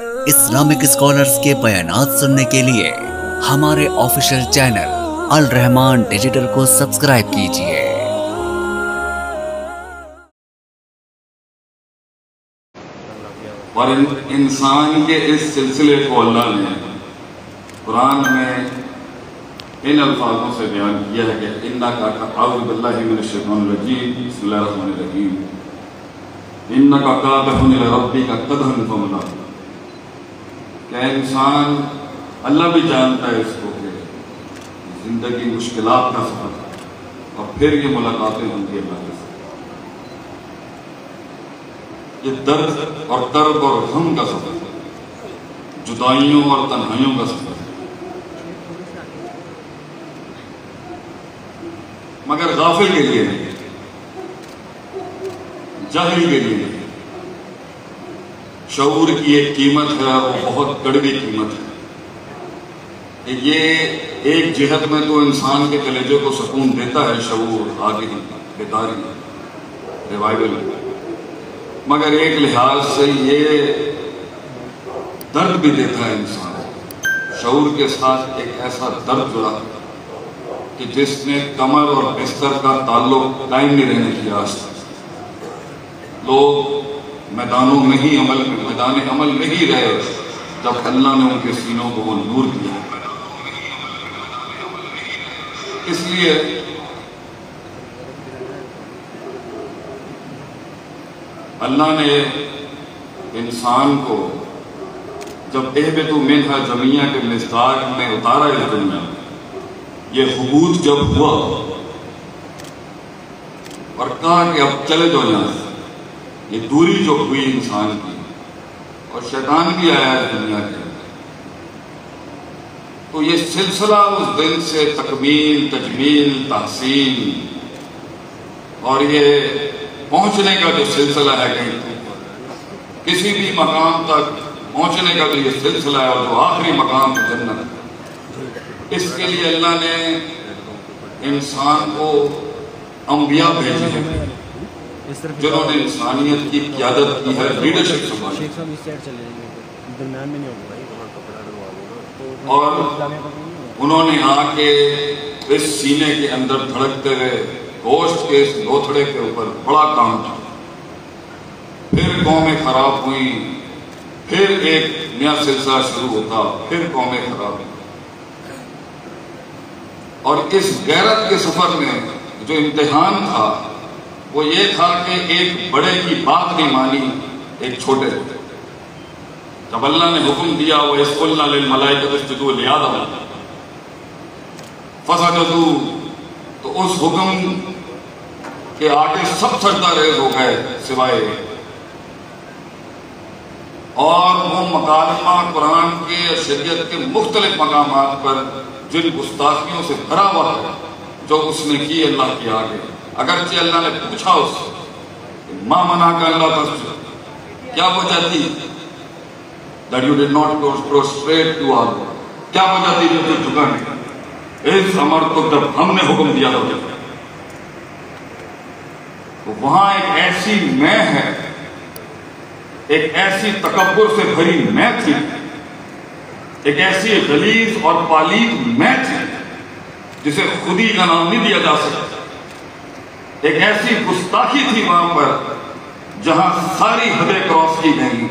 Islamic scholars کے بیانات سننے کے لیے ہمارے آفیشیل چینل الرحمان ڈیجیٹل کو سبسکرائب کیجیے۔ اور انسان کے اس سلسلے کو اللہ نے قرآن میں ان الفاظوں سے بیان کیا ہے کہ اِنَّكَ اعوذ باللہ من الشیطان الرجیم بسم اللہ الرحمن الرحیم اِنَّكَ قَادِحٌ إِلَىٰ رَبِّكَ قَدْحًا فَمُلَاقِيهِ کہ انسان اللہ بھی جانتا ہے اس کو کہ زندگی مشکلات کا سفر ہے اور پھر یہ ملاقاتیں ہوں گی اللہ کے ساتھ، یہ درد اور کرب اور غم کا سفر ہے، جدائیوں اور تنہائیوں کا سفر ہے، مگر غافل کے لیے نہیں، جاہل کے لیے نہیں۔ شعور کی ایک قیمت ہے، وہ بہت کڑوی قیمت ہے کہ یہ ایک جہت میں تو انسان کے کلیجے کو سکون دیتا ہے، شعور، آگاہی، بیداری، ریوائول، مگر ایک لحاظ سے یہ درد بھی دیتا ہے انسان۔ شعور کے ساتھ ایک ایسا درد جڑا کہ جس نے کمر اور بستر کا تعلق قائم نہیں رہنے کی آس تک۔ لوگ میدان عمل نہیں رہے جب اللہ نے ان کے سینوں کو وہ نور دیا۔ اس لیے اللہ نے انسان کو جب اہبطوا منہا جمیعا کے مصداق میں اتارا اس دنیا میں، یہ حبوط جب ہوا اور کہا کہ اب چلے جاؤ یہاں سے، یہ دوری جو ہوئی انسان کی، اور شیطان بھی آیا ہے دنیا کے اندر، تو یہ سلسلہ اس دن سے تکمیل، تجمیل، تحسین اور یہ پہنچنے کا جو سلسلہ ہے کہیں کسی بھی مقام تک پہنچنے کا جو یہ سلسلہ ہے، اور جو آخری مقام جنت ہے، اس کے لیے اللہ نے انسان کو انبیاء بھیجے ہیں جنہوں نے انسانیت کی قیادت کی ہے، لیڈرشپ سنبھالی، اور انہوں نے آ کے اس سینے کے اندر دھڑکتے ہوئے گوشت کے اس لوتھڑے کے اوپر بڑا کام کیا۔ پھر قومیں خراب ہوئیں، پھر ایک نیا سلسلہ شروع ہوتا، پھر قومیں خراب ہوئیں، اور اس غیرت کے سفر میں جو امتحان تھا وہ یہ تھا کہ ایک بڑے کی بات نہیں مانی ایک چھوٹے سے۔ جب اللہ نے حکم دیا وَإِذْ قُلْنَا لِلْمَلَائِكَةِ اسْجُدُوا لِآدَمَ فَسَجَدُوا، تو اس حکم کے آگے سب سجدہ ریز ہو گئے سوائے، اور وہ مکالمہ قرآن کے شریعت کے مختلف مقامات پر جن گستاخیوں سے بھرا ہوا ہے جو اس نے کی اللہ کے آگے، اگرچہ اللہ نے پوچھا اس سے مَا مَنَعَكَ أَلَّا تَسْجُدَ، کیا وجہ تھی that you did not prostrate to Allah، کیا وجہ تھی جو تو جھکا نہیں، اس امر تو جب ہم نے حکم دیا تو جب، تو وہاں ایک ایسی میں ہے، ایک ایسی تکبر سے بھری میں تھی، ایک ایسی غلیظ اور پالید میں تھی جسے خودی کا نام نہیں دیا جا سکتا، ایک ایسی گستاخی تھی وہاں پر جہاں ساری حدیں کراس کی گئیں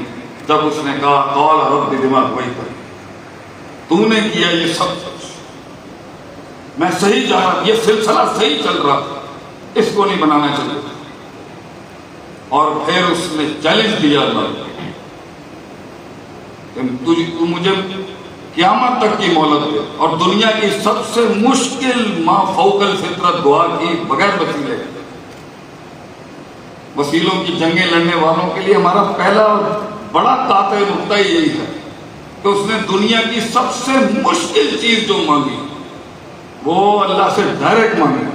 جب اس نے کہا قال رب بما اغویتنی، تو نے کیا یہ سب کچھ، میں صحیح جا رہا، یہ سلسلہ صحیح چل رہا، اس کو نہیں بنانا چاہیے۔ اور پھر اس نے چیلنج دیا اللہ کہ تو مجھے قیامت تک کی مہلت دے، اور دنیا کی سب سے مشکل ما فوق الفطرت دعا کی بغیر وسیلے، وسیلوں کی جنگیں لڑنے والوں کے لیے ہمارا پہلا بڑا قاطع نقطہ یہی ہے کہ اس نے دنیا کی سب سے مشکل چیز جو مانگی وہ اللہ سے ڈائریکٹ مانگی،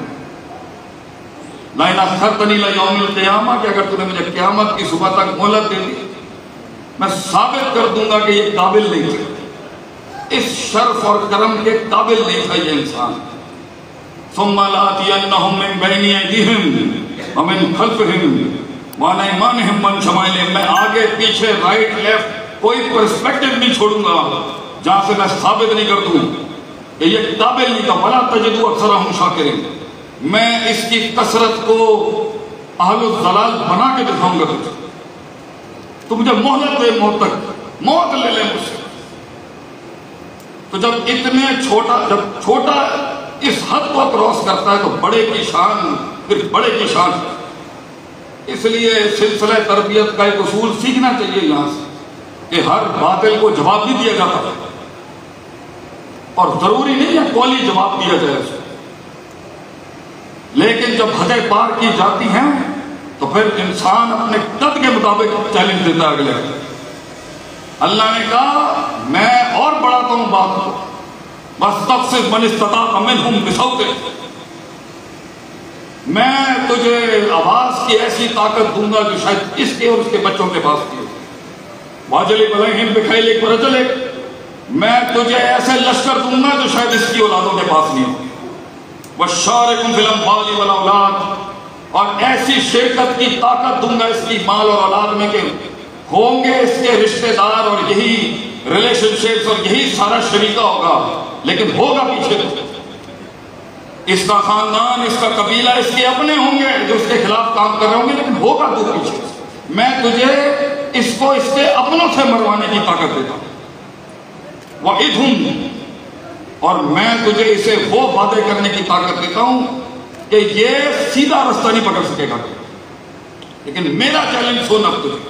لَئِنْ أَخَّرْتَنِي إِلَىٰ يَوْمِ الْقِيَامَةِ، کہ اگر تو نے مجھے قیامت کی صبح تک مہلت دے دی میں ثابت کر دوں گا کہ یہ قابل نہیں تھا، اس شرف اور کرم کے قابل نہیں تھا یہ انسان۔ ثُمَّ لَآتِيَنَّهُم مِّن بَيْنِ أَيْدِيهِمْ وَمِن خَلْفِهِمْ وَعَنْ أَيْمَانِهِمْ وَعَنْ شَمَائِلِهِمْ، میں آگے پیچھے رائٹ لیفٹ کوئی پرسپیکٹو نہیں چھوڑوں گا جہاں سے میں ثابت نہیں کر دوں کہ یہ قابل نہیں تھا. وَلَا تَجِدُ أَكْثَرَهُمْ شَاكِرِينَ. میں اس کی کثرت کو اہل الضلال بنا کے دکھاؤں گا تجھے. تو مجھے مہلت دے، موت تک موت لے لے مجھ سے. تو جب چھوٹا اس حد کو کراس کرتا ہے تو بڑے کی شان پھر بڑے کی شان. اس لیے سلسلہ تربیت کا ایک اصول سیکھنا چاہیے یہاں سے کہ ہر باطل کو جواب نہیں دیا جاتا اور ضروری نہیں ہے قولی جواب دیا جائے اسے. لیکن جب حدیں پار کی جاتی ہیں تو پھر انسان اپنے قد کے مطابق چیلنج دیتا ہے اگلے. اللہ نے کہا میں اور بڑھاتا ہوں بات کو. وَاسْتَفْزِزْ مَنِ اسْتَطَعْتَ مِنْهُمْ بِصَوْتِكَ. میں تجھے آواز کی ایسی طاقت دوں گا جو شاید اس کے اور اس کے بچوں کے پاس کی ہو. وَاجْلِبْ عَلَيْهِمْ بِخَيْلِكَ وَرَجْلِكَ. میں تجھے ایسے لشکر دوں گا جو شاید اس کی اولادوں کے پاس نہیں ہو. وَشَارِكُمْ فِي الْأَمْوَالِ وَالْأَوْلَادِ. اور ایسی شرکت کی طاقت دوں گا اس کی مال اور اولاد میں کہ ہوں گے اس کے رشتہ دار اور یہی ریلیشن شپس اور یہی سارا شریکہ ہوگا لیکن ہوگا پیچھے اس کا خاندان، اس کا قبیلہ، اس کے اپنے ہوں گے جو اس کے خلاف کام کر رہے ہوں گے لیکن ہوگا تو پیچھے. میں تجھے اس کو اس کے اپنوں سے مروانے کی طاقت دیتا ہوں. وَإِذْهُمْ. اور میں تجھے اسے وہ وعدے کرنے کی طاقت دیتا ہوں کہ یہ سیدھا رستہ نہیں پکڑ سکے گا. لیکن میرا چیلنج سن اب تجھے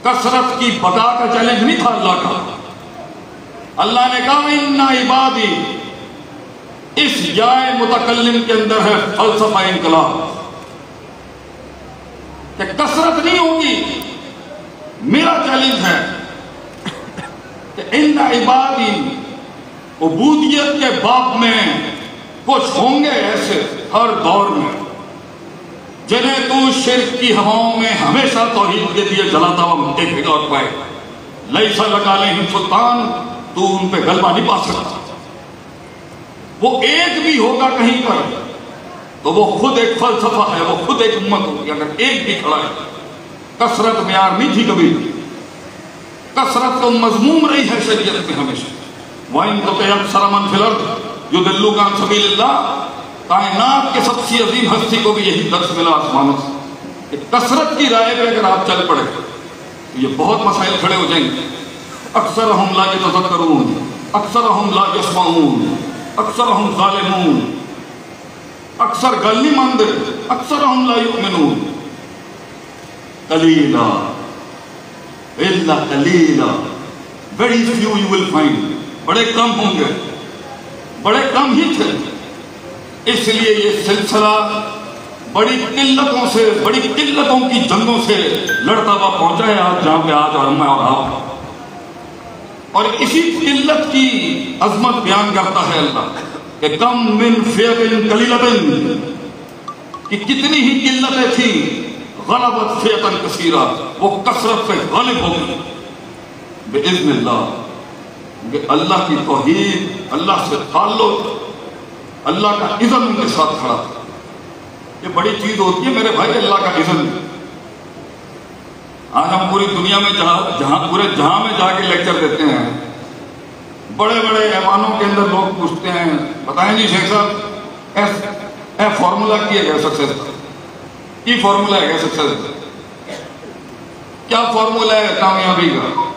کثرت کی بقا کا چیلنج نہیں تھا اللہ کا. اللہ نے کہا اِنَّ عِبَادِي. اس جائے متکلم کے اندر ہے فلسفہ انقلاب کہ کثرت نہیں ہوگی. میرا چیلنج ہے کہ اِنَّ عِبَادِي. عبودیت کے باب میں کچھ ہوں گے ایسے ہر دور میں جنہیں تو شرک کی ہواؤں میں ہمیشہ توحید کے دیے جلاتا ہوا دیکھے گا اور پائے. لَيْسَ لَكَ عَلَيْهِمْ سُلْطَان. تو ان پہ غلبہ نہیں پا سکتا. وہ ایک بھی ہوگا کہیں پر تو وہ خود ایک فلسفہ ہے، وہ خود ایک امت ہوگی اگر ایک بھی کھڑا ہے. کثرت معیار نہیں تھی کبھی. کثرت تو مذموم رہی ہے شریعت میں ہمیشہ. وَإِن تُطِعْ أَكْثَرَ مَن فِي الْأَرْضِ يُضِلُّوكَ عَن سَبِيلِ اللَّهِ. کائنات کے سب سے عظیم ہستی کو بھی یہی درس ملا آسمانوں سے کہ کثرت کی رائے پہ اگر آپ چل پڑے تو یہ بہت مسائل کھڑے ہو جائیں گے. اکثرهم لا يتذكرون اکثرهم لا يسمعون اکثرهم ظالمون. اکثر گل نہیں مانتے. اکثرهم لا يؤمنون. قلیلا الا قلیلا. very few you will find. بڑے کم ہوں گے، بڑے کم ہی تھے. اس لیے یہ سلسلہ بڑی قلتوں سے، بڑی قلتوں کی جنگوں سے لڑتا ہوا پہنچا ہے آج جہاں پہ آج اور میں اور آپ. اور اسی قلت کی عظمت بیان کرتا ہے اللہ کہ کم من فئۃ قلیلۃ کہ کتنی ہی قلتیں تھیں غلبت فئۃ کثیرہ. وہ کثرت پہ غالب ہو گئی باذن اللہ. کہ اللہ کی توحید، اللہ سے تعلق، اللہ کا اذن ان کے ساتھ کھڑا تھا. یہ بڑی چیز ہوتی ہے میرے بھائی، اللہ کا اذن. آج ہم پوری دنیا میں پورے جہاں میں جا کے لیکچر دیتے ہیں. بڑے بڑے ایوانوں کے اندر لوگ پوچھتے ہیں بتائیں جی شیخ صاحب فارمولا کی ہے سکسیس کی فارمولا ہے سکسیس. کیا فارمولا ہے کامیابی کا؟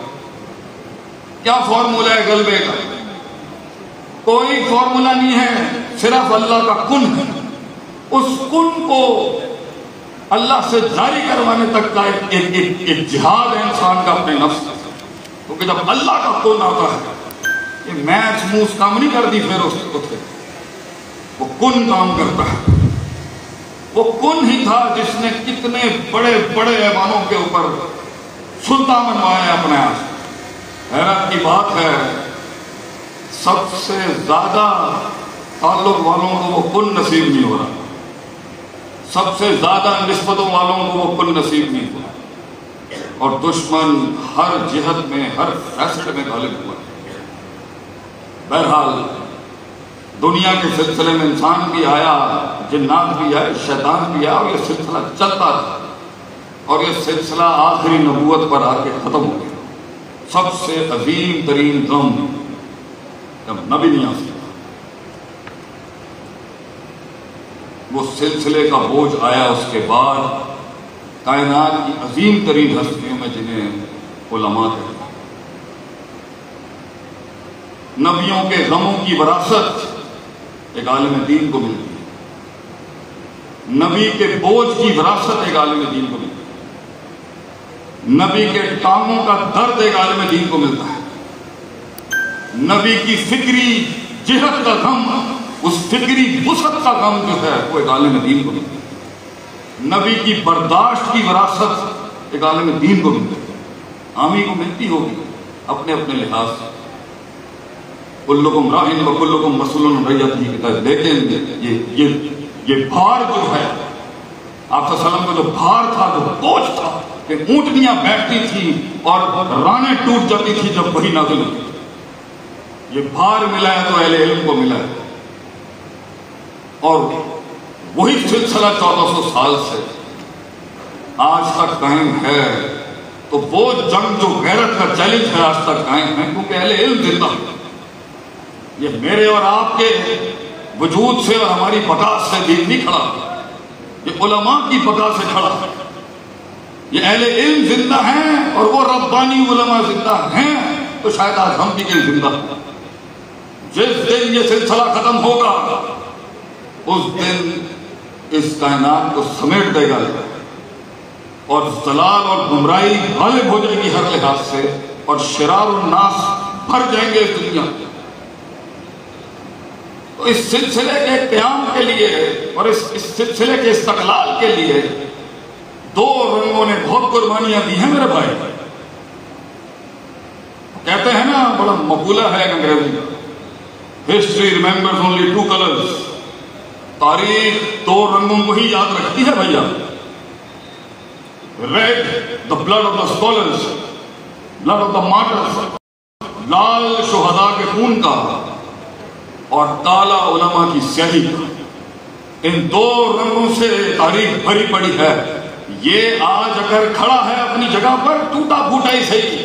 کیا فارمولا ہے غلبے کا؟ کوئی فارمولا نہیں ہے، صرف اللہ کا کن ہے. اس کن کو اللہ سے جاری کروانے تک کا ایک جہاد ہے انسان کا اپنے نفس سے. کیونکہ جب اللہ کا کن آتا ہے یہ میچ موس کام نہیں کرتی پھر اس کو تھے. وہ کن کام کرتا ہے. وہ کن ہی تھا جس نے کتنے بڑے بڑے ایوانوں کے اوپر سلطان بنوایا ہے اپنے آپ. حیرت کی بات ہے سب سے زیادہ تعلق والوں کو وہ کن نصیب نہیں ہو رہا. سب سے زیادہ نسبتوں والوں کو وہ کن نصیب نہیں ہوا. اور دشمن ہر جہت میں، ہر فیصلے میں غالب ہوا. بہرحال دنیا کے سلسلے میں انسان بھی آیا، جنات بھی آئے، شیطان بھی آیا اور یہ سلسلہ چلتا تھا. اور یہ سلسلہ آخری نبوت پر آ کے ختم ہو گیا. سب سے عظیم ترین غم جب نبی نہیں آ سکتا، وہ سلسلے کا بوجھ آیا اس کے بعد کائنات کی عظیم ترین ہستیوں میں جنہیں علماء کہتے ہیں۔ نبیوں کے غموں کی وراثت ایک عالم دین کو ملتی ہے، نبی کے بوجھ کی وراثت ایک عالم دین کو ملتی ہے، نبی کے ٹانگوں کا درد ایک عالم دین کو ملتا ہے، نبی کی فکری جہت کا غم، اس فکری وسعت کا غم جو ہے وہ ایک عالم دین کو ملتا ہے، نبی کی برداشت کی وراثت ایک عالم دین کو ملتی ہے۔ عامی کو ملتی ہوگی اپنے اپنے لحاظ سے، کلکم راعٍ وکلکم مسئول عن رعیتہ کی طرح، لیکن یہ بھار جو ہے آپ صلی اللہ علیہ وسلم کا جو بھار تھا، جو بوجھ تھا کہ اونٹنیاں بیٹھتی تھیں اور رانیں ٹوٹ جاتی تھی جب وحی نازل ہوتی تھی، یہ بھار ملا ہے تو اہل علم کو ملا ہے، اور وہی سلسلہ 1400 سال سے آج تک قائم ہے۔ تو وہ جنگ جو غیرت کا چیلنج ہے آج تک قائم ہے، کیونکہ اہل علم زندہ ہے۔ یہ میرے اور آپ کے وجود سے اور ہماری بقا سے دین نہیں کھڑا، یہ علماء کی بقا سے کھڑا ہے۔ یہ اہل علم زندہ ہیں اور وہ ربانی علماء زندہ ہیں، تو شاید آج ہم بھی کہیں زندہ ہیں۔ جس دن یہ سلسلہ ختم ہوگا اس دن اس کائنات کو سمیٹ دے گا اور ضلال اور گمراہی غالب ہو جائے گی ہر لحاظ سے، اور شرار الناس بھر جائیں گے اس دنیا میں۔ تو اس سلسلے کے قیام کے لیے اور اس سلسلے کے استقلال کے لیے دو رنگوں نے بہت قربانیاں دی ہیں میرے بھائی۔ کہتے ہیں نا، بڑا مقولہ ہے انگریزی کا، history remembers only two colours, تاریخ دو رنگوں کو ہی یاد رکھتی ہے بھیا، red the blood of the scholars, blood of the martyrs, لال شہداء کے خون کا، اور کالا علماء کی سیاہی کا۔ ان دو رنگوں سے تاریخ بھری پڑی ہے۔ یہ آج اگر کھڑا ہے اپنی جگہ پر، ٹوٹا پھوٹا ہی صحیح،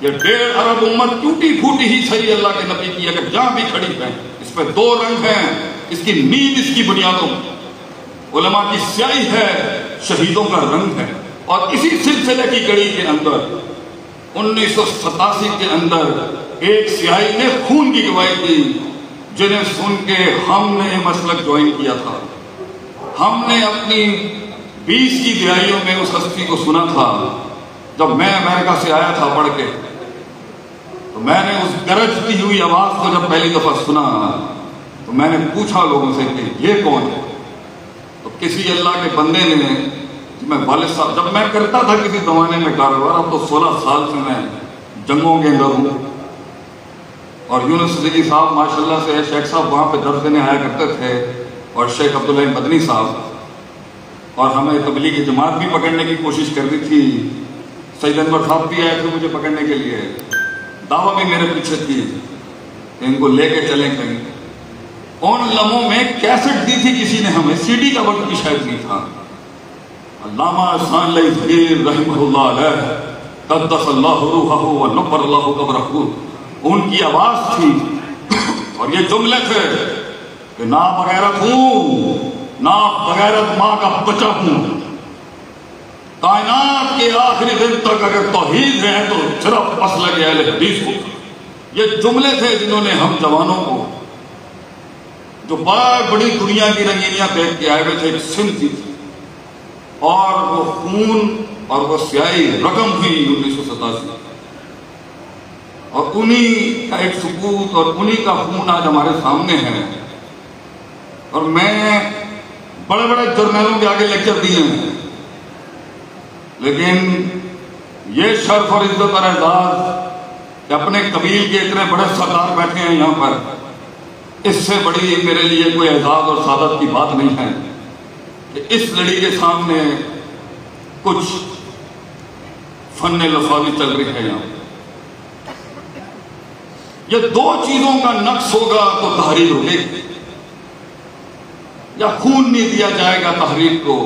یہ 1.5 ارب امت ٹوٹی پھوٹی ہی صحیح اللہ کے نبی کی اگر جہاں بھی کھڑی ہے، اس پہ دو رنگ ہیں، اس کی نیند اس کی بنیادوں، علماء کی سیاہی ہے، شہیدوں کا رنگ ہے۔ اور اسی سلسلے کی کڑی کے اندر 1987 کے اندر ایک سیاہی نے خون کی گواہی دی، جنہیں سن کے ہم نے مسلک جوائن کیا تھا۔ ہم نے اپنی 20 کی دہائیوں میں اس ہستی کو سنا تھا۔ جب میں امریکہ سے آیا تھا پڑھ کے، تو میں نے اس گرجتی ہوئی آواز کو جب پہلی دفعہ سنا تو میں نے پوچھا لوگوں سے کہ یہ کون ہے؟ تو کسی اللہ کے بندے نے، میں والد صاحب، جب میں کرتا تھا کسی زمانے میں کاروبار، اب تو 16 سال سے میں جنگوں کے اندر ہوں، اور یونس صدیقی صاحب ماشاءاللہ سے شیخ صاحب وہاں پہ درس دینے آیا کرتے تھے، اور شیخ عبداللہ مدنی صاحب، اور ہمیں تبلیغی جماعت بھی پکڑنے کی کوشش کرتی تھی۔ سید انور صاحب بھی آئے تھے مجھے پکڑنے کے لیے، دعویٰ بھی میرے پیچھے تھی کہ ان کو لے کے چلیں کہیں۔ ان لمحوں میں کیسٹ دی تھی کسی نے ہمیں، سی ڈی کا وقت بھی شاید نہیں تھا۔ علامہ احسان علیہ ظہیر رحمہ اللہ علیہ قدس اللہ روحہ ونور اللہ قبرہ، ان کی آواز تھی اور یہ جملے تھے کہ نا بغیرت ہوں، نا بغیرت ماں کا بچہ ہوں، کائنات کے آخری دن تک اگر توحید ہے تو صرف مسلک اہل حدیث ہو۔ یہ جملے تھے جنہوں نے ہم جوانوں کو، جو بڑی دنیا کی رنگینیاں دیکھ کے آئے ہوئے تھے، ایک سمت تھی، اور وہ خون اور وہ سیاہی رقم ہوئی 1987، اور انہی کا ایک ثبوت اور انہی کا خون آج ہمارے سامنے ہے۔ اور میں بڑے بڑے جرنیلوں کے آگے لیکچر دیے ہیں، لیکن یہ شرف اور عزت اور اعزاز کہ اپنے قبیل کے اتنے بڑے سردار بیٹھے ہیں یہاں پر، اس سے بڑی میرے لیے کوئی اعزاز اور سعادت کی بات نہیں ہے کہ اس لڑی کے سامنے کچھ فن لفاظی چل رہی ہے یہاں۔ یہ دو چیزوں کا نقص ہوگا تو تحریک رکے گی، یا خون نہیں دیا جائے گا تحریک کو،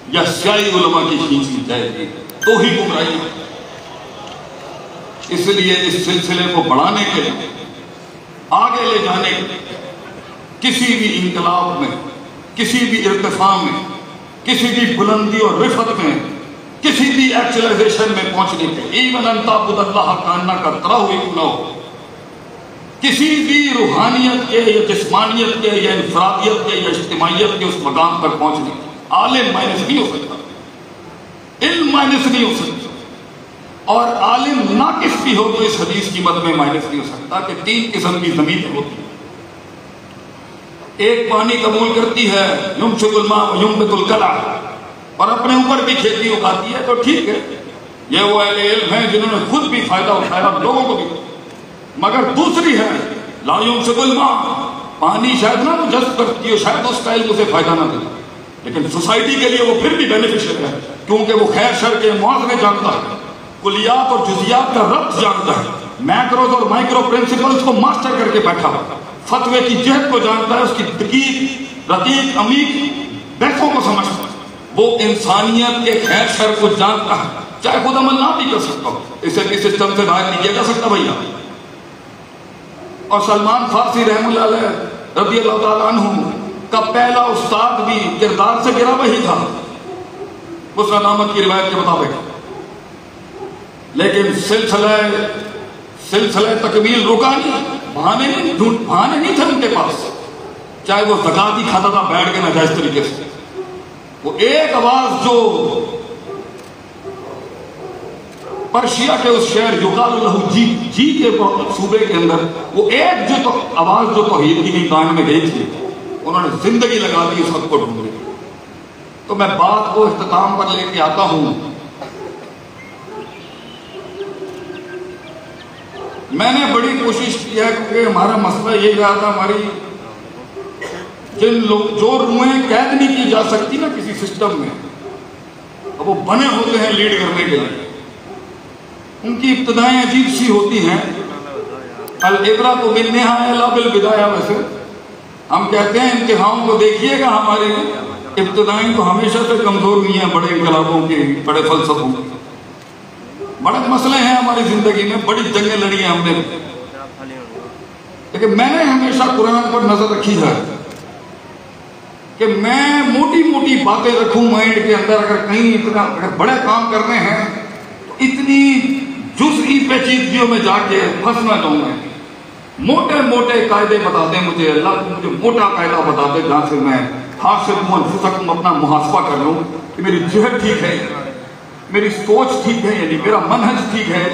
یا سیاہی علماء کی کھینچ لی جائے گی، تو ہی گمراہی ہے۔ اس لیے اس سلسلے کو بڑھانے کے لیے، آگے لے جانے کے لیے، کسی بھی انقلاب میں، کسی بھی ارتفاع میں، کسی بھی بلندی اور رفعت میں، کسی بھی ایکچولائزیشن میں پہنچنے کے لیے، ایون ان تعبد اللہ کاننا کا طرح ہوئی نہ ہو، کسی بھی روحانیت کے یا جسمانیت کے یا انفرادیت کے یا اجتماعیت کے اس مقام پر پہنچنے کے لیے عالم مائنس نہیں ہو سکتا، علم مائنس نہیں ہو سکتا، اور عالم ناقص بھی ہو تو اس حدیث کی مد میں مائنس نہیں ہو سکتا کہ 3 قسم کی زمینیں ہوتی ہیں۔ ایک پانی قبول کرتی ہے، یمسک الماء وینبت الکلع، اور اپنے اوپر بھی کھیتی اگاتی ہے، تو ٹھیک ہے، یہ وہ اہل علم ہیں جنہوں نے خود بھی فائدہ اٹھایا اور لوگوں کو بھی۔ مگر دوسری ہے لا یمسک الماء، پانی شاید نہ جذب کرتی ہو، شاید اس کا علم اسے فائدہ نہ دے، لیکن سوسائٹی کے لیے وہ پھر بھی بینیفیشل ہے، کیونکہ وہ خیر شر کے موازنے جانتا ہے، کلیات اور جزیات کا ربط جانتا ہے، میکروز اور مائکرو پرنسپلز کو ماسٹر کر کے بیٹھا ہے، فتوے کی جہت کو جانتا ہے، اس کی دقیق رقیق عمیق بحثوں کو سمجھتا ہے، وہ انسانیت کے خیر شر کو جانتا ہے، چاہے خود عمل نہ بھی کر سکتا ہو، اسے بھی سسٹم سے باہر نہیں کیا جا سکتا بھیا۔ اور سلمان فارسی رحم اللہ علیہ رضی اللہ تعالیٰ عنہ کا پہلا استاد بھی کردار سے گرا وہی تھا، مسند احمد کی روایت کے مطابق، لیکن سلسلہ تکمیل رکا نہیں، بہانے نہیں تھے ان کے پاس، چاہے وہ زکات ہی کھاتا تھا بیٹھ کے ناجائز طریقے سے، وہ ایک آواز جو پرشیا کے اس شہر یقال لہو جی کے صوبے کے اندر وہ ایک جو آواز جو توحید کی کان میں گئی تھی، انہوں نے زندگی لگا دی اس وقت کو ڈھونڈنے۔ تو میں بات کو اختتام پر لے کے آتا ہوں، میں نے بڑی کوشش کی ہے، کیونکہ ہمارا مسئلہ یہی رہا تھا، ہماری جو روحیں قید نہیں کی جا سکتی نا کسی سسٹم میں، اب وہ بنے ہوتے ہیں لیڈ کرنے کے لیے، ان کی ابتدائیں عجیب سی ہوتی ہیں۔ العبرۃ بالنہایہ لا بالبدایہ، ویسے ہم کہتے ہیں انتہاؤں کو دیکھیے گا، ہماری ابتدائیں تو ہمیشہ سے کمزور ہوئی ہیں بڑے انقلابوں کے، بڑے فلسفوں کے، بڑے مسئلے ہیں ہماری زندگی میں، بڑی جنگیں لڑی ہیں ہم نے، لیکن میں نے ہمیشہ قرآن پر نظر رکھی ہے کہ میں موٹی موٹی باتیں رکھوں مائنڈ کے اندر، اگر کہیں اتنا بڑے کام کرنے ہیں تو اتنی جزئی پیچیدگیوں میں جا کے پھنس نہ جاؤں میں، موٹے موٹے قاعدے بتا دیں مجھے، اللہ مجھے موٹا قاعدہ بتا دے جہاں سے میں حاسبوا انفسکم اپنا محاسبہ کر لوں کہ میری جہت ٹھیک ہے، میری سوچ ٹھیک ہے، یعنی میرا منہج ٹھیک ہے۔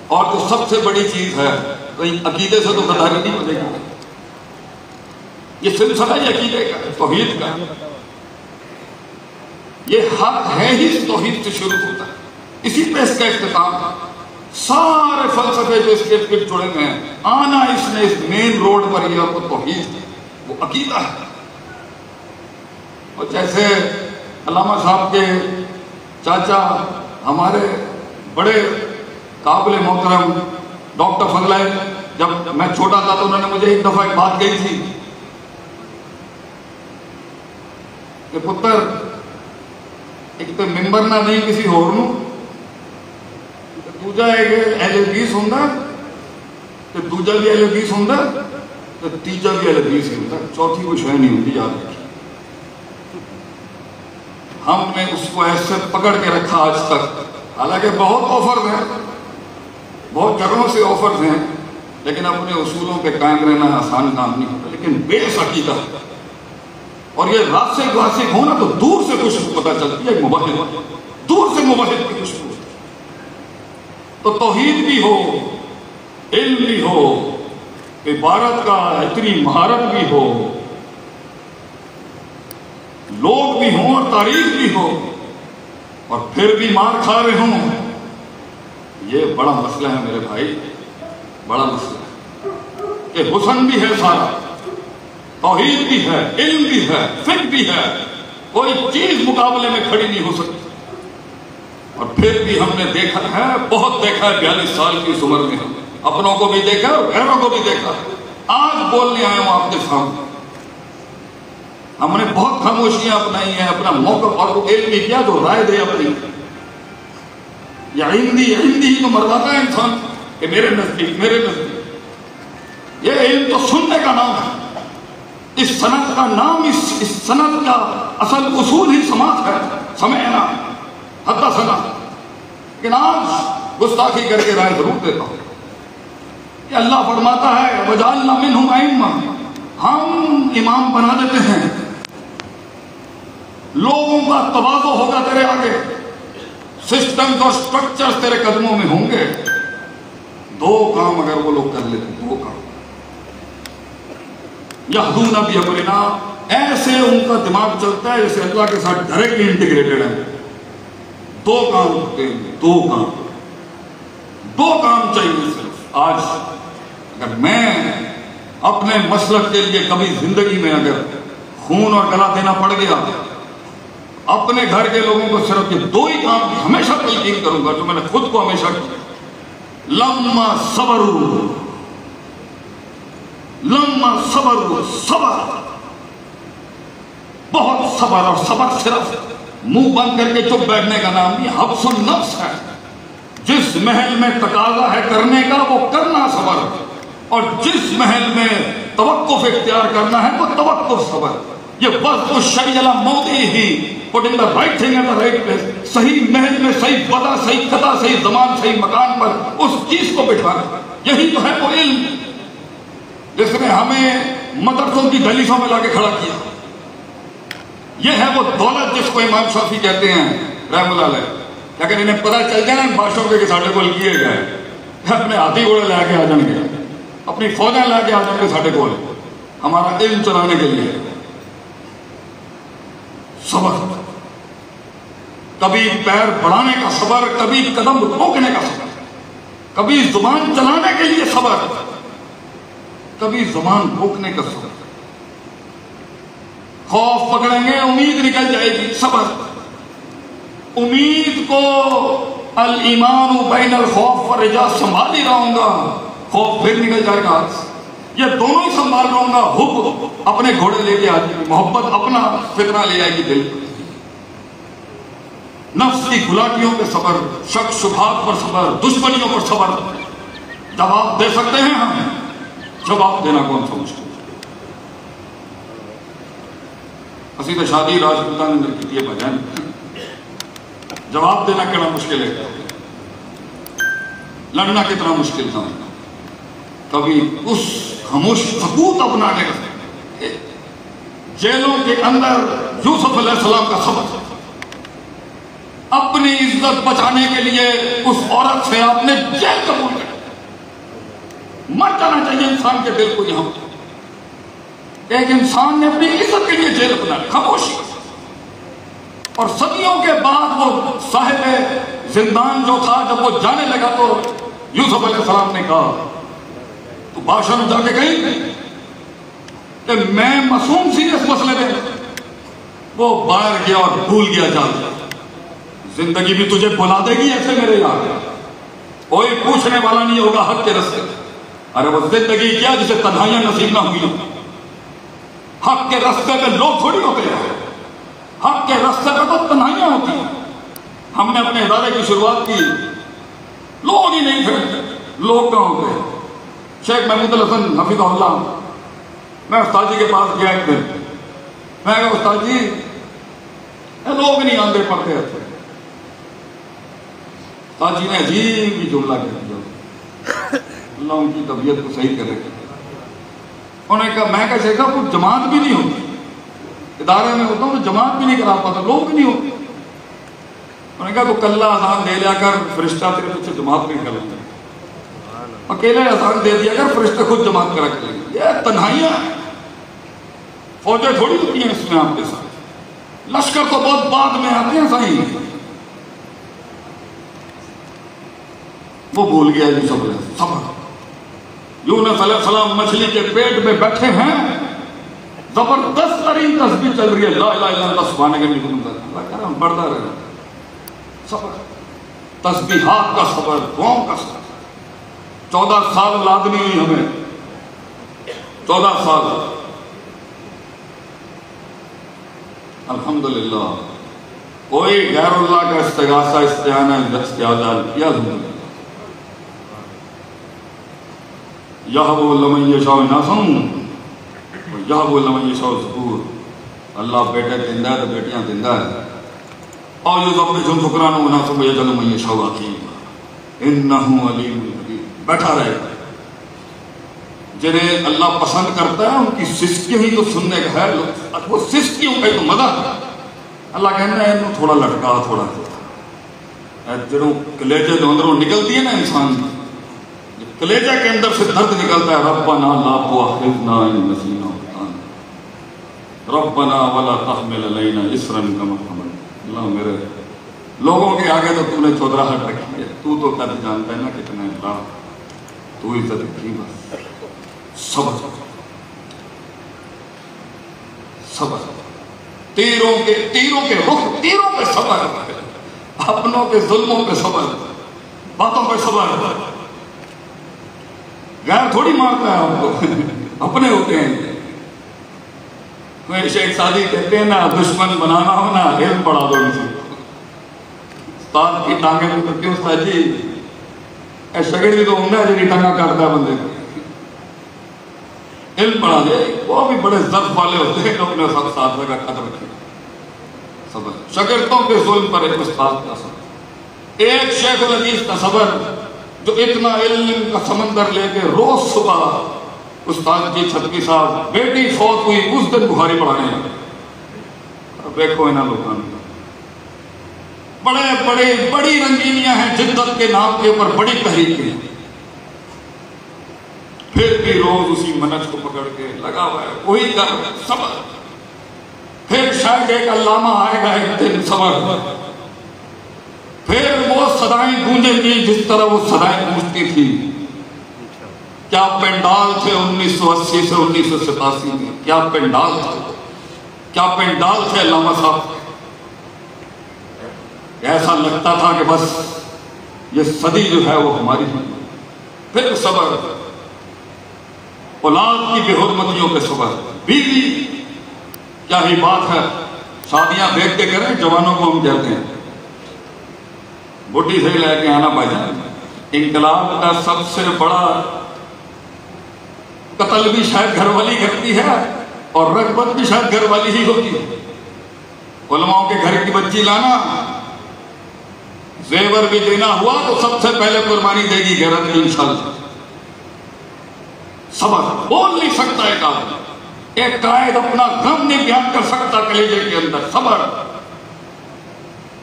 اور جو سب سے بڑی چیز ہے، عقیدے سے تو غداری نہیں بنے گی، یہ سلسلہ ہی عقیدے کا، توحید کا، یہ حق ہے ہی توحید سے شروع ہوتا ہے، اسی پہ اس کا اختتام تھا۔ سارے فلسفے جو اس کے پھر جڑے ہوئے ہیں، آنا اس نے اس مین روڈ پر یہ وہ توحید، وہ عقیدہ ہے۔ اور جیسے علامہ صاحب کے چاچا ہمارے بڑے قابل محترم ڈاکٹر فضلہ، جب میں چھوٹا تھا تو انہوں نے مجھے ایک دفعہ ایک بات کہی تھی کہ پتر ایک تو ممبر نہ نہیں کسی ہور نو، دوجا ہے کہ اہل حدیث ہوندا تے دوجا بھی اہل حدیث ہوندا تے تیجا بھی اہل حدیث ہوندا، چوتھی کوئی شے نہیں ہوتی، یاد رکھیں۔ ہم نے اس کو ایسے پکڑ کے رکھا آج تک، حالانکہ بہت آفرز ہیں، بہت جگہوں سے آفرز ہیں، لیکن اپنے اصولوں پہ قائم رہنا آسان کام نہیں ہوتا، لیکن بے عقیدہ اور یہ راسخ واسخ ہونا تو دور سے خوشبو پتہ چلتی ہے، موحد دور سے موحد کی خوشبو۔ تو توحید بھی ہو، علم بھی ہو، عبارت کا اتنی مہارت بھی ہو، لوگ بھی ہوں اور تاریخ بھی ہو، اور پھر بھی مار کھا رہے ہوں، یہ بڑا مسئلہ ہے میرے بھائی، بڑا مسئلہ ہے کہ حسن بھی ہے سارا، توحید بھی ہے، علم بھی ہے، فقہ بھی ہے، کوئی چیز مقابلے میں کھڑی نہیں ہو سکتی۔ اور پھر بھی ہم نے دیکھا ہے، بہت دیکھا ہے 42 سال کی اس عمر میں، اپنوں کو بھی دیکھا اور غیروں کو بھی دیکھا۔ آج بولنے آیا ہوں آپ کے سامنے، ہم نے بہت خاموشیاں اپنائی ہیں، اپنا موقف اور وہ علم بھی کیا جو رائے دے اپنی، یا عندی ہی تو مرواتا ہے انسان کہ میرے نزدیک، یہ علم تو سننے کا نام ہے، اس سند کا نام، اس سند کا اصل اصول ہی سماعت ہے، سمعنا حدثنا۔ لیکن آج گستاخی کر کے رائے ضرور دیتا ہوں کہ اللہ فرماتا ہے وجعلنا منہم ائمہ، ہم امام بنا دیتے ہیں، لوگوں کا تواضع ہوگا تیرے آگے، سسٹمز اور سٹرکچرز تیرے قدموں میں ہوں گے۔ دو کام اگر وہ لوگ کر لیتے، دو کام، یہدون بامرنا، ایسے ان کا دماغ چلتا ہے جیسے اللہ کے ساتھ ڈائریکٹلی انٹیگریٹڈ ہے۔ دو کام ہوتے ہیں، دو کام چاہیے صرف۔ آج اگر میں اپنے مسلک کے لیے کبھی زندگی میں اگر خون اور گلا دینا پڑ گیا، اپنے گھر کے لوگوں کو صرف یہ دو ہی کام کی ہمیشہ تلقین کروں گا جو میں نے خود کو ہمیشہ کیا، لما صبروا، صبر، بہت صبر، اور صبر صرف منہ بند کر کے چپ بیٹھنے کا نام نہیں، حبس النفس ہے۔ جس محل میں تقاضا ہے کرنے کا وہ کرنا صبر، اور جس محل میں توقف اختیار کرنا ہے وہ توقف صبر۔ یہ وضع الشیء علی موضعہ، putting the right thing at the right place، صحیح محل میں صحیح وضع، صحیح خطا، صحیح زمان، صحیح مکان پر اس چیز کو بٹھانا، یہی تو ہے وہ علم جس نے ہمیں مدرسوں کی دہلیزوں میں لا کے کھڑا کیا۔ یہ ہے وہ دولت جس کو امام شافعی کہتے ہیں رحمۃ اللہ علیہ، اگر انہیں پتہ چل جائے نا بادشاہوں کے کہ ساڈے کول کیے گئے، اپنے ہاتھی گھوڑے لے کے آ جائیں گے، اپنی فوجیں لے کے آ جائیں گے ساڈے کول ہمارا علم چلانے کے لیے۔ صبر، کبھی پیر بڑھانے کا صبر، کبھی قدم روکنے کا صبر، کبھی زبان چلانے کے لیے صبر، کبھی زبان روکنے کا صبر۔ خوف پکڑیں گے امید نکل جائے گی، صبر۔ امید کو الایمان بین الخوف والرجاء سنبھال ہی رہوں گا، خوف پھر نکل جائے گا، یہ دونوں ہی سنبھال رہوں گا۔ حب اپنے گھوڑے لے کے آ جائے گی، محبت اپنا فتنہ لے آئے گی دل پر۔ نفس کی گلاٹیوں پہ صبر، شک شبہات پر صبر، دشمنیوں پر صبر۔ جواب دے سکتے ہیں ہم، جواب دینا کون سا مشکل؟ اسی تو شادی راجپوتان اندر کی یہ بجائے جواب دینا کتنا مشکل ہے، لڑنا کتنا مشکل تھا۔ کبھی اس خاموش سکوت اپنانے کا، جیلوں کے اندر یوسف علیہ السلام کا صبر، اپنی عزت بچانے کے لیے اس عورت سے آپ نے جیل قبول کر۔ مر جانا چاہیے انسان کے دل کو یہاں، ایک انسان نے اپنی عزت کے لیے جیل بنا لی، خاموشی۔ اور صدیوں کے بعد وہ صاحب زندان جو تھا جب وہ جانے لگا تو یوسف علیہ السلام نے کہا، تو بادشاہ نے جا کے کہیں کہ میں معصوم سی اس مسئلے میں۔ وہ باہر گیا اور بھول گیا جاتا، زندگی بھی تجھے بلا دے گی ایسے میرے یار، کوئی پوچھنے والا نہیں ہوگا حق کے رستے۔ ارے وہ زندگی کیا جسے تنہائیاں نصیب نہ ہوئی، حق کے رستے پہ لوگ تھوڑی ہوتے ہیں، حق کے رستے پہ تو تنہائیاں ہوتی ہیں۔ ہم نے اپنے ادارے کی شروعات کی، لوگ ہی نہیں تھے، لوگ کہاں ہوتے ہیں؟ شیخ محمود الحسن حفظہ اللہ، میں استاد جی کے پاس گیا ایک دن، میں کہا استاد جی لوگ نہیں آندے پڑھتے تھے۔ استاد جی نے عجیب ہی جملہ کہہ دیا، اللہ ان کی طبیعت کو صحیح کرے۔ انہوں نے کہا، میں کہا شیخ صاحب کوئی جماعت بھی نہیں ہوتی، ادارے میں ہوتا ہوں تو جماعت بھی نہیں کرا پاتا، لوگ بھی نہیں ہوتے۔ انہوں نے کہا تو کل اذان دے لیا کر، فرشتہ تیرے پیچھے جماعت نہیں کریں گے، اکیلے اذان دے دیا کر، فرشتے خود جماعت کرا کریں گے۔ یہ تنہائیاں ہیں، فوجیں تھوڑی ہوتی ہیں اس میں آپ کے ساتھ، لشکر تو بہت بعد میں آتے ہیں صحیح۔ وہ بھول گیا جی صبر۔ یونس علیہ السلام مچھلی کے پیٹ میں بیٹھے ہیں، زبردست ترین تسبیح چل رہی ہے، لا الہ الا اللہ سبحانک انی کنت من الظالمین، اللہ کہہ رہا ہوں بڑھتا رہے۔ صبر، تسبیحات کا صبر، دعاؤں کا صبر۔ 14 سال لازمی ہوئی ہمیں، 14 سال الحمدللہ کوئی غیر اللہ کا استغاثہ استعانہ استعاذہ کیا ضرورت یہب لمن یشاء اناثا یہب لمن یشاء ذکور. اللہ بیٹے دیندہ ہے تو بیٹیاں دیندہ ہے. اور یذبح ذکرانا اناثا ویجعل من یشاء عقیما انہ علیم حکیم. بیٹھا رہے گا جنہیں اللہ پسند کرتا ہے ان کی سسکیوں ہی تو سننے کا ہے. وہ سسکیوں کا تو مزہ ہے. اللہ کہنا ہے انہوں تھوڑا لٹکا تھوڑا جنہوں کلیجے جو اندروں نکلتی ہے نا انسان کلیجے کے اندر سے درد نکلتا ہے. ربنا لا تؤاخذنا ان نسینا واخطأنا ربنا ولا تحمل علینا اصرا کما حملته. اللہ میرے لوگوں کے آگے تو نے چودراہٹ رکھی ہے. تو قد جانتا ہے نا کتنا اللہ تو عزت کی بس صبر صبر تیروں کے رخ تیروں پہ صبر اپنوں کے ظلموں پہ صبر باتوں پہ صبر. غیر تھوڑی مارتا ہے آپ کو اپنے ہوتے ہیں. شیخ سعدی کہتے ہیں نا دشمن بنانا ہو نا علم پڑھا دو کسی استاد کی ٹانگیں تو کرتے ہیں استاد جی اے شگردی تو ہوں گا جی ٹانگا کرتا ہے بندے کو علم پڑھا دے. وہ بھی بڑے ضرف والے ہوتے ہیں کہ اپنے ساتھ ساتھ کا قدر رکھے صبر. شاگردوں کے ظلم پر ایک استاد کا صبر. ایک شیخ الحدیث کا صبر جو اتنا علم کا سمندر لے کے روز صبح استاد جی چھتکی صاحب بیٹی فوت ہوئی اس دن بخاری پڑھانے ہیں. دیکھو انہاں لوگوں نے بڑی رنگینیاں ہیں جدت کے نام کے اوپر بڑی تحریکیں ہیں. پھر بھی روز اسی منج کو پکڑ کے لگا ہوا ہے وہی کر صبر. پھر شاید ایک علامہ آئے گا ایک دن صبر. پھر وہ صدائیں گونجیں گی جس طرح وہ صدائیں گونجتی تھی. کیا پنڈال تھے 1980 سے 1987 میں. کیا پنڈال تھے علامہ صاحب. ایسا لگتا تھا کہ بس یہ صدی جو ہے وہ ہماری ہے. پھر صبر اولاد کی بے حرمتیوں پہ صبر. بیوی کیا ہی بات ہے. شادیاں دیکھ کے کریں جوانوں کو ہم کہتے ہیں بڈی سے لے کے آنا بھائی جان. انقلاب کا سب سے بڑا قتل بھی شاید گھر والی کرتی ہے اور رغبت بھی شاید گھر والی ہی ہوتی ہے. علماء کے گھر کی بچی لانا زیور بھی دینا ہوا تو سب سے پہلے قربانی دے گی غیرت کی انشاءاللہ. صبر بول نہیں سکتا ایک آدمی. ایک قائد اپنا غم نہیں بیان کر سکتا کلیجے کے اندر. صبر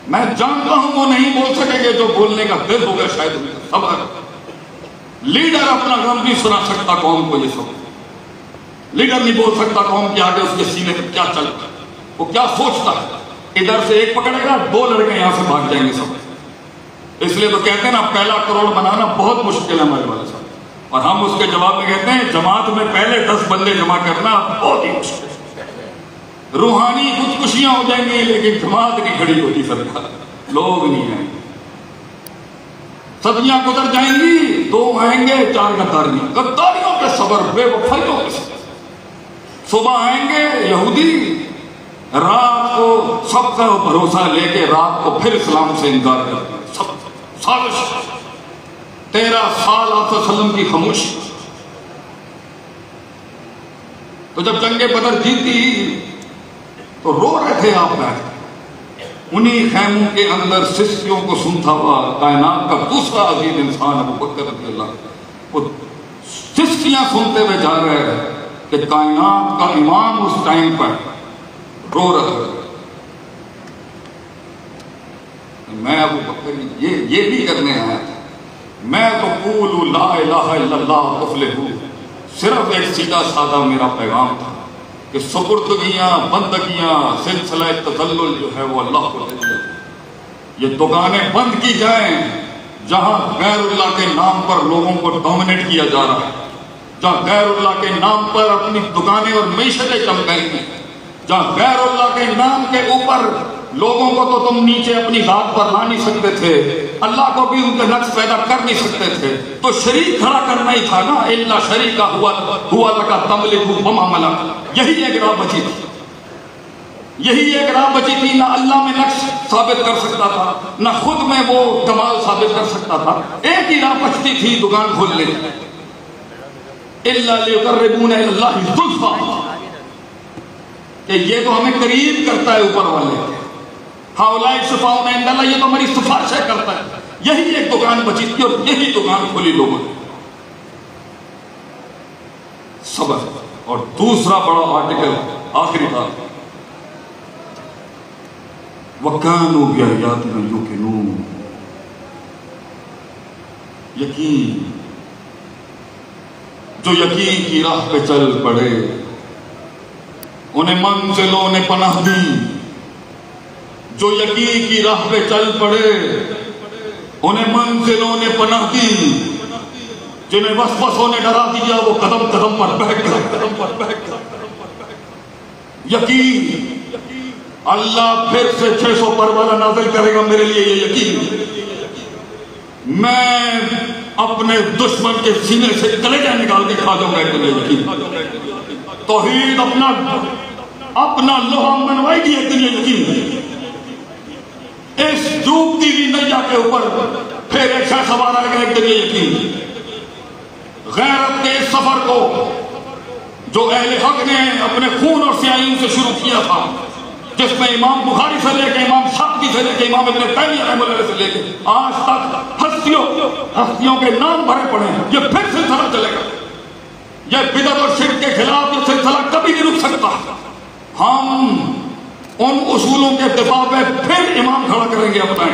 میں جانتا ہوں وہ نہیں بول سکیں گے جو بولنے کا دل ہوگا شاید. صبر لیڈر اپنا غم نہیں سنا سکتا قوم کو. یہ سب لیڈر نہیں بول سکتا قوم کے آگے اس کے سینے پر کیا چلتا ہے وہ کیا سوچتا ہے. ادھر سے ایک پکڑے گا 2 لڑکے یہاں سے بھاگ جائیں گے سب. اس لیے تو کہتے ہیں نا پہلا کروڑ بنانا بہت مشکل ہے ہمارے والے صاحب. اور ہم اس کے جواب میں کہتے ہیں جماعت میں پہلے 10 بندے جمع کرنا بہت ہی مشکل. روحانی خودکشیاں ہو جائیں گی لیکن جماعت نہیں کھڑی ہوتی. سرکار لوگ نہیں آئیں گے. صدیاں گزر جائیں گی 2 آئیں گے 4 غداریوں کے صبر بے وفائیوں کے صبر. صبح آئیں گے یہودی رات کو سب کا بھروسہ لے کے رات کو پھر اسلام سے انکار کرتے ہیں. سب سازش 13 سال آپ صلی اللہ علیہ وسلم کی خاموشی. تو جب جنگ بدر جیتی تو رو رہے تھے آپ بیٹھ. انہی خیموں کے اندر سسکیوں کو سنتا ہوا کائنات کا دوسرا عظیم انسان ابو بکر رضی اللہ وہ سسکیاں سنتے ہوئے جا رہے ہیں کہ کائنات کا امام اس ٹائم پر رو رہا ہے. میں ابو بکر یہ بھی کرنے آیا تھا. میں تو قولوا لا الہ الا اللہ تفلحوا. صرف ایک سیدھا سادہ میرا پیغام تھا کہ سپردگیاں بندگیاں سلسلہ تذلل جو ہے وہ اللہ کو دے دیا. یہ دکانیں بند کی جائیں جہاں غیر اللہ کے نام پر لوگوں کو ڈومینیٹ کیا جا رہا ہے. جہاں غیر اللہ کے نام پر اپنی دکانیں اور معیشتیں چل گئی ہیں. جہاں غیر اللہ کے نام کے اوپر لوگوں کو تو تم نیچے اپنی ذات پر لا نہیں سکتے تھے. اللہ کو بھی ان کے نقص پیدا کر نہیں سکتے تھے. تو شریک کھڑا کرنا ہی تھا نا. الا شریکا ہوا لکا تملک وما ملک. یہی ایک راہ بچی تھی. یہی ایک راہ بچی تھی، نہ اللہ میں نقش ثابت کر سکتا تھا، نہ خود میں وہ کمال ثابت کر سکتا تھا، ایک ہی راہ بچتی تھی، دکان کھول لے، اِلَّا لِيُقَرِّبُونَ إِلَى اللَّهِ زُلْفَىٰ، کہ یہ تو ہمیں قریب کرتا ہے اوپر والے، ہَؤُلَاءِ شُفَعَاؤُنَا عِندَ اللَّهِ، یہ تو ہماری سفارشیں کرتا ہے. یہی ایک دکان بچی تھی اور یہی دکان کھولی لوگوں نے. صبر. اور دوسرا بڑا آرٹیکل آخری تھا، وَكَانُوا بِآيَاتِنَا يُوقِنُونَ، یقین، جو یقین کی راہ پہ چل پڑے انہیں منزلوں نے پناہ دی، جو یقین کی راہ پہ چل پڑے انہیں منزلوں نے پناہ دی، جنہیں وسوسوں نے ڈرا دیا وہ قدم قدم پر بہک گئے. یقین، اللہ پھر سے 600 پر والا نازل کرے گا، میرے لیے یہ یقین. میں اپنے دشمن کے سینے سے کلیجہ نکال کے کھا جاؤں گا، یہ یقین. توحید اپنا لوہا منوائی گی ایک دن، یہ یقین. اس ڈوبتی ہوئی نیا کے اوپر پھر ایک شہ سوار آئے گا ایک دن، یہ یقین. غیرت کے اس سفر کو جو اہل حق نے اپنے خون اور سیاہین سے شروع کیا تھا، جس میں امام بخاری سے لے کے امام شافعی سے لے کے امام ابن تیمیہ رحمہ اللہ سے لے کے آج تک ہستیوں کے نام بھرے پڑے ہیں، یہ پھر سلسلہ چلے گا. یہ بدعت اور شرک کے خلاف یہ سلسلہ کبھی نہیں رک سکتا. ہم ان اصولوں کے دفاع پہ پھر امام کھڑا کریں گے اپنا،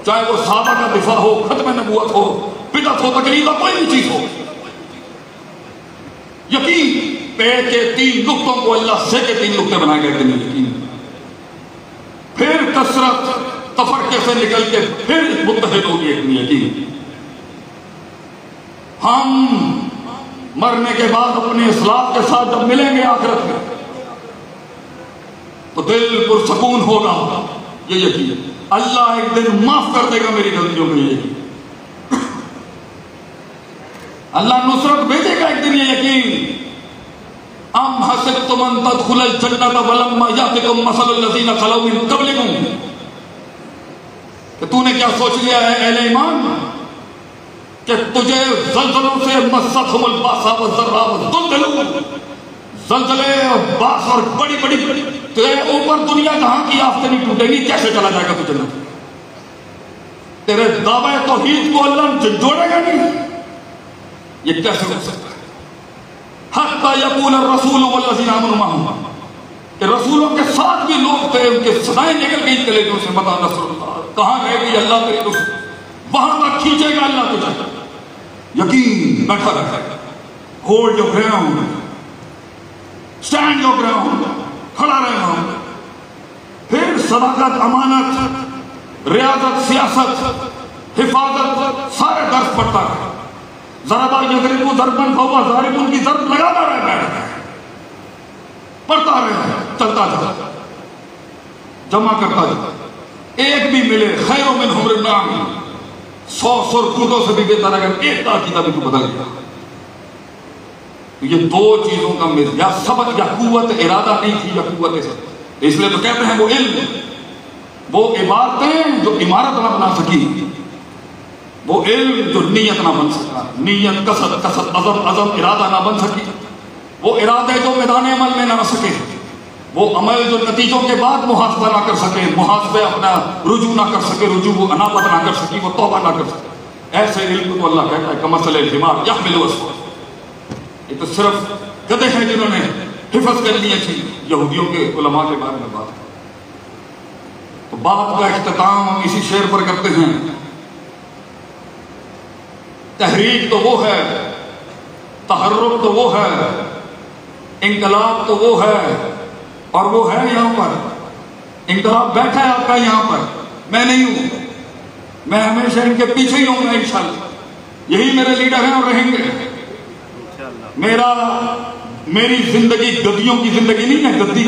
چاہے وہ صحابہ کا دفاع ہو، ختم نبوت ہو، بدعت ہو، تقلید ہو، کوئی بھی چیز ہو. یقین پے کے 3 نقطوں کو اللہ سے کے 3 نقطے بنا گئے. یقین، پھر کثرت تفرقے سے نکل کے پھر متحد ہوگی ایک یقین. ہم مرنے کے بعد اپنے اسلاف کے ساتھ جب ملیں گے آخرت میں تو دل پرسکون ہوگا، یہ یقین. اللہ ایک دن معاف کر دے گا میری غلطیوں کو، یہ یقین. اللہ نصرت بھیجے گا ایک دن، یہ یقین. ام حسبتم ان تدخلوا الجنة ولما يأتكم مثل الذين خلوا من قبلكم، کہ تو نے کیا سوچ لیا ہے اہل ایمان کہ تجھے زلزلوں سے مستهم الباساء والضراء والزلزلوا، زلزلے اور باس اور بڑی بڑی تیرے اوپر دنیا جہاں کی آفتیں نہیں ٹوٹیں گی، کیسے چلا جائے گا تو جنت؟ تیرے دعوی توحید کو اللہ جوڑے گا نہیں، یہ کیسے ہو سکتا ہے؟ حتی یقول الرسول والذین آمنوا معه، کہ رسولوں کے ساتھ بھی لوگ تھے، ان کے صدائیں نکل گئی کلیجوں سے، متی نصر اللہ، کہاں رہ گئی اللہ تیری نصرت؟ وہاں تک کھینچے گا اللہ تجھے. یقین بیٹھا رکھا ہے. Hold your ground, stand your ground, کھڑا رہنا. پھر صداقت، امانت، ریاضت، سیاست، حفاظت، سارے درس پڑھتا ہے. ضربا یضرب ضربا فهو ضارب کی ضرب لگاتا رہے، پڑھتا رہے، چلتا جا، جمع کرتا جا. ایک بھی ملے خیر من حمر النعم، 100 سرخوٹوں سے بھی بہتر اگر ایک کا عقیدہ بھی تو بدل گیا. یہ 2 چیزوں کا مل، یا سبق یا قوت ارادہ نہیں تھی، یا قوت سبق. اس لیے تو کہتے ہیں وہ علم، وہ عبادتیں جو عمارت نہ بنا سکی، وہ علم جو نیت نہ بن سکا، نیت قصد، قصد عزم، عزم ارادہ نہ بن سکی، وہ ارادے جو میدان عمل میں نہ سکے، وہ عمل جو نتیجوں کے بعد محاسبہ نہ کر سکے، محاسبے اپنا رجوع نہ کر سکے، رجوع وہ انابت نہ کر سکی، وہ توبہ نہ کر سکے. ایسے علم کو اللہ کہتا ہے کمثل الحمار یحمل اسفارا. یہ تو صرف گدھے ہیں جنہوں نے حفظ کر لیے تھی. یہودیوں کے علماء کے بارے میں بات. تو بات کا اختتام ہم اسی شعر پر کرتے ہیں. تحریک تو وہ ہے، تحرک تو وہ ہے، انقلاب تو وہ ہے، اور وہ ہے یہاں پر. انقلاب بیٹھا ہے آپ کا یہاں پر، میں نہیں ہوں. میں ہمیشہ ان کے پیچھے ہی ہوں گا انشاءاللہ. یہی میرے لیڈر ہیں اور رہیں گے. میری زندگی گدیوں کی زندگی نہیں ہے، گدی.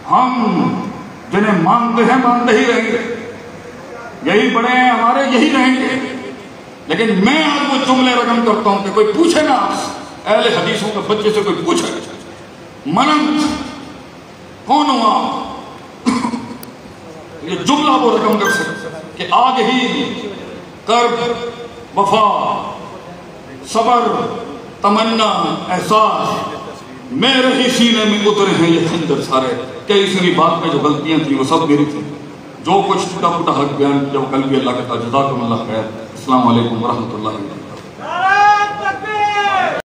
ہم جنہیں مانتے ہیں مانتے ہی رہیں گے. یہی بڑے ہیں ہمارے، یہی رہیں گے. لیکن میں آج وہ جملے رقم کرتا ہوں کہ کوئی پوچھے نا، اہل حدیثوں کے بچے سے کوئی پوچھے، مننت کون ہوں آپ؟ یہ جملہ وہ رقم کر سکتے کہ آگ ہی کرب وفا صبر تمنا احساس میں رہی سینے میں اترے ہیں یہ خنجر سارے. کہ اس نے بات میں جو غلطیاں تھیں وہ سب میری تھیں. جو کچھ ٹوٹا پھوٹا حق بیان کیا وہ قلبی اللہ کا تھا. جزاکم اللہ خیر. السلام علیکم ورحمۃ اللہ وبرکاتہ.